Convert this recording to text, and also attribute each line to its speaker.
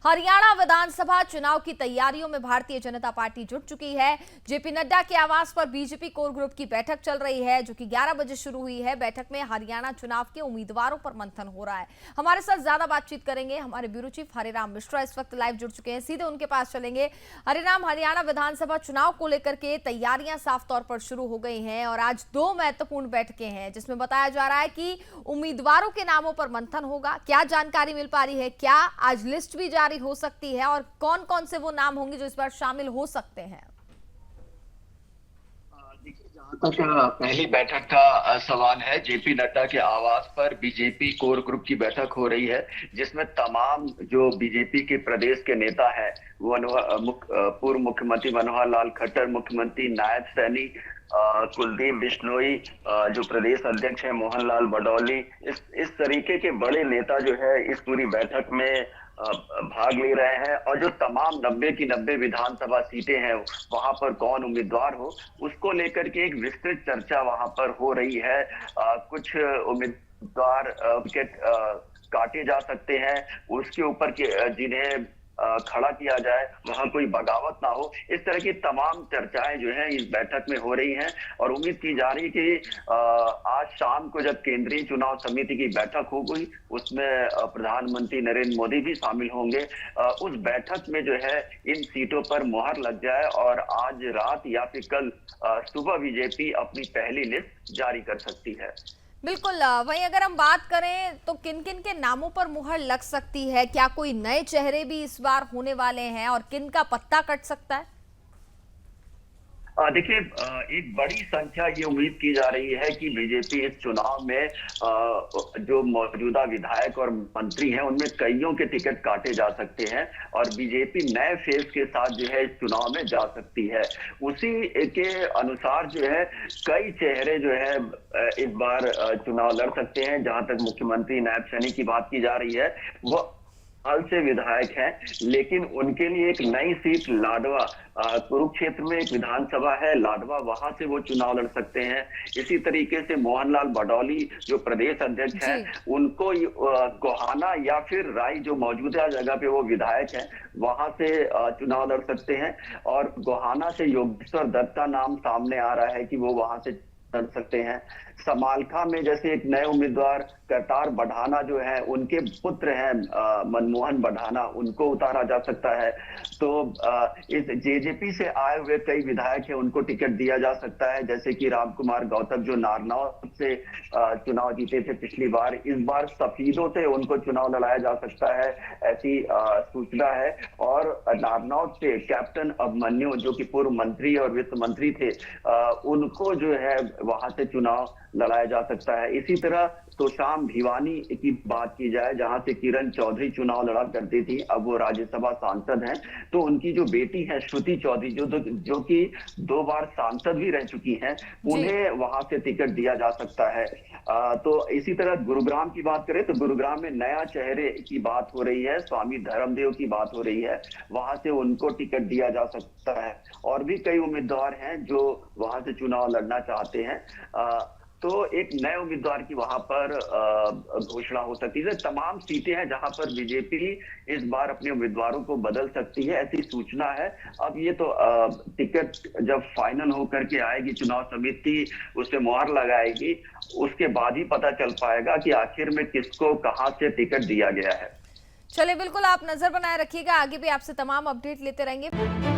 Speaker 1: हरियाणा विधानसभा चुनाव की तैयारियों में भारतीय जनता पार्टी जुट चुकी है। जेपी नड्डा के आवास पर बीजेपी कोर ग्रुप की बैठक चल रही है, जो कि 11 बजे शुरू हुई है। बैठक में हरियाणा चुनाव के उम्मीदवारों पर मंथन हो रहा है। हमारे साथ ज्यादा बातचीत करेंगे हमारे ब्यूरो चीफ हरिराम मिश्रा, इस वक्त लाइव जुड़ चुके हैं, सीधे उनके पास चलेंगे। हरिराम, हरियाणा विधानसभा चुनाव को लेकर के तैयारियां साफ तौर पर शुरू हो गई हैं और आज 2 महत्वपूर्ण बैठकें हैं, जिसमें बताया जा रहा है कि उम्मीदवारों के नामों पर मंथन होगा। क्या जानकारी मिल पा रही है? क्या आज लिस्ट भी जारी हो सकती है और कौन कौन से वो नाम होंगे जो इस बार शामिल हो सकते हैं?
Speaker 2: देखिए, जहां तक पहली बैठक का सवाल है, जेपी नड्डा के आवास पर बीजेपी कोर ग्रुप की बैठक हो रही है, जिसमें तमाम जो बीजेपी के प्रदेश के नेता हैं, वो पूर्व मुख्यमंत्री मनोहर लाल खट्टर, मुख्यमंत्री नायब सैनी, कुलदीप बिश्नोई, जो प्रदेश अध्यक्ष है मोहन लाल बडौली, इस तरीके के बड़े नेता जो है इस पूरी बैठक में भाग ले रहे हैं। और जो तमाम 90 की 90 विधानसभा सीटें हैं, वहां पर कौन उम्मीदवार हो, उसको लेकर के एक विस्तृत चर्चा वहां पर हो रही है। कुछ उम्मीदवार टिकट काटे जा सकते हैं, उसके ऊपर जिन्हें खड़ा किया जाए, वहां कोई बगावत ना हो। इस तरह की तमाम चर्चाएं जो है इस बैठक में हो रही हैं और उम्मीद की जा रही है कि आज शाम को जब केंद्रीय चुनाव समिति की बैठक होगी, उसमें प्रधानमंत्री नरेंद्र मोदी भी शामिल होंगे। उस बैठक में जो है इन सीटों पर मुहर लग जाए और आज रात या फिर कल सुबह बीजेपी अपनी पहली लिस्ट जारी कर सकती है।
Speaker 1: बिल्कुल। वहीं अगर हम बात करें तो किन किन के नामों पर मुहर लग सकती है? क्या कोई नए चेहरे भी इस बार होने वाले हैं और किन का पत्ता कट सकता है?
Speaker 2: देखिए, एक बड़ी संख्या ये उम्मीद की जा रही है कि बीजेपी इस चुनाव में जो मौजूदा विधायक और मंत्री हैं, उनमें कईयों के टिकट काटे जा सकते हैं और बीजेपी नए फेस के साथ जो है इस चुनाव में जा सकती है। उसी के अनुसार जो है कई चेहरे जो है इस बार चुनाव लड़ सकते हैं। जहां तक मुख्यमंत्री नायब सैनी की बात की जा रही है, वो हाल से विधायक हैं, लेकिन उनके लिए एक नई सीट लाडवा, कुरुक्षेत्र में एक विधानसभा है लाडवा, वहां से वो चुनाव लड़ सकते हैं। इसी तरीके से मोहनलाल बडौली जो प्रदेश अध्यक्ष हैं, उनको गोहाना या फिर राय जो मौजूदा जगह पे वो विधायक हैं, वहां से चुनाव लड़ सकते हैं। और गोहाना से योगेश्वर दत्त का नाम सामने आ रहा है कि वो वहां से लड़ सकते हैं। समालखा में जैसे एक नए उम्मीदवार करतार बढ़ाना जो है, उनके पुत्र हैं मनमोहन बढ़ाना, उनको उतारा जा सकता है। तो इस जेजेपी से आए हुए कई विधायक हैं, उनको टिकट दिया जा सकता है, जैसे कि राम कुमार गौतम जो नारनौल से चुनाव जीते थे पिछली बार। इस बार सफीदों से उनको चुनाव लड़ाया जा सकता है, ऐसी सूचना है। और नारनौल से कैप्टन अभिमन्यु जो कि पूर्व मंत्री और वित्त मंत्री थे, उनको जो है वहां से चुनाव लड़ाया जा सकता है। इसी तरह तोशाम भिवानी की बात की जाए, जहां से किरण चौधरी चुनाव लड़ा करती थी, अब वो राज्यसभा सांसद हैं, तो उनकी जो बेटी है श्रुति चौधरी जो कि 2 बार सांसद भी रह चुकी हैं, उन्हें वहां से टिकट दिया जा सकता है। तो इसी तरह गुरुग्राम की बात करें तो गुरुग्राम में नया चेहरे की बात हो रही है, स्वामी धर्मदेव की बात हो रही है, वहां से उनको टिकट दिया जा सकता है। और भी कई उम्मीदवार हैं जो वहां से चुनाव लड़ना चाहते हैं। तो एक नए उम्मीदवार की वहां पर घोषणा हो सकती है। तमाम सीटें हैं जहां पर बीजेपी इस बार अपने उम्मीदवारों को बदल सकती है, ऐसी सूचना है। अब ये तो टिकट जब फाइनल होकर के आएगी, चुनाव समिति उस पे मुहर लगाएगी, उसके बाद ही पता चल पाएगा कि आखिर में किसको कहां से टिकट दिया गया है।
Speaker 1: चलिए, बिल्कुल आप नजर बनाए रखिएगा, आगे भी आपसे तमाम अपडेट लेते रहेंगे।